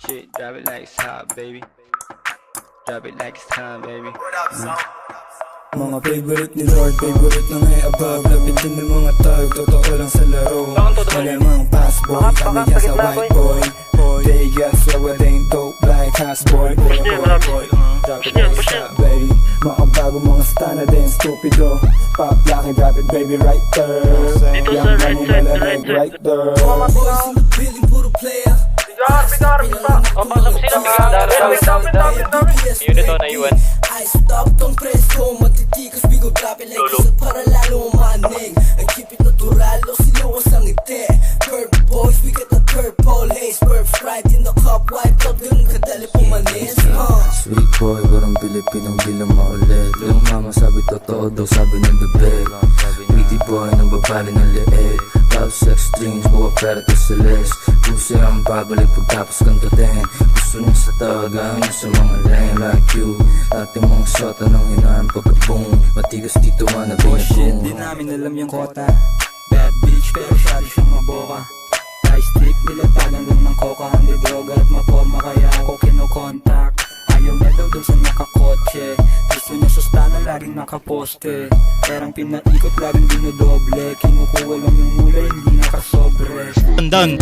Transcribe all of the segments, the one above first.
Shit, drop it like it's hot, baby. Drop it like it's time, baby. Mga favorite ni Lord, favorite na ngay above. Lapitin ng mga tag, totoo lang sa laro. Malamang pass boy, kami yan sa white boy. They got sweating dope like house boy. Drop it like it's hot, baby. Mga bago mga stana din, stupido. Pop lock and drop it, baby, right there. Young money malamig, right there. Boys in the building, puro player. O, pasok sila, unit o na UN. I stop tong presko, matitikas, we go drop it like isa para lalo umanig. I keep it natural, o sinuwas ang ngiti. Purple boys, we got the purple haze. Purple right in the cup, white out, ganun kadali pumanis. Sweet boy, parang Pilipinong di lang maulit. Yung mama sabi totoo daw, sabi ng bebe. Pretty boy, nang babali ng leeg. Love sex dreams, buwa pera to celeste. Puso ang babalik pagtapos kantutin. Gusto niya sa tawagan niya sa mga lame like you. Ating mga shota nang hinaan pagka-boom. Matigas dito man na Shit, di namin alam yung kota. Bad bitch, pero syado siyang maboka. Ice stick, nilatagan lang ng coca. Hindi droga at maporma, kaya ako kinokontak. Ayaw niya daw dun sa nakakotse. Gusto niya sa stana, laging nakaposte. Perang pinaikot, laging dinodoble. Kinukuha lang yung mulay, hindi nakasobre. Tandang.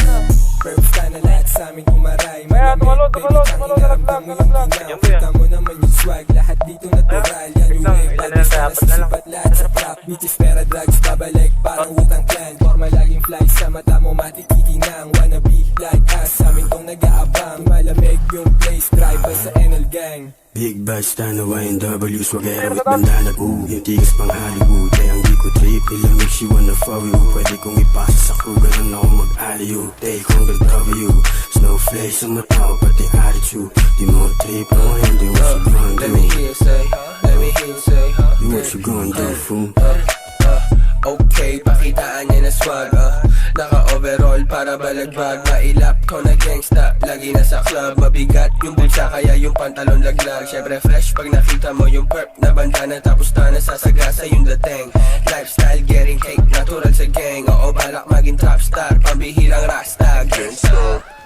Perps ka na lahat sa amin umaray. Malamig, baby, tangin naramdam mo yung ginaw. Kita mo naman yung swag, lahat dito natural. Yan yung wave, pati sana sa sipat lahat sa prop. Bitches, pera, drugs, babalik, parang utang clan. Forma laging fly sa mata mo, matikikinang. Wanna be like us, sa amin tong nag-aabang. Malamig yung place, driver sa NL gang. Big bash, tana, YNW, swagera with bandana, ooh. Yung tigas pang Hollywood, kaya ang di ko trip. Ilamig she wanna follow you. Pwede kong ipasa sa crew, ganun ako mag-aliyo. Take on the W, snowflake sa mata ko, pati attitude. Di mo trip, mo hindi what you gonna do. Let me hear you say, let me hear you say, You what you gonna do, fool? okay, pakitaan niya na swag, naka-overall para balagbag. Mailap ko na gangsta, lagi na sa club. Mabigat yung bulsa, kaya yung pantalon laglag. Syempre fresh pag nakita mo yung perp na bandana. Tapos na nasasagasa yung dating. Lifestyle getting cake, natural sa gang. Oo, balak maging top star, pambihirang rasta. Gangsta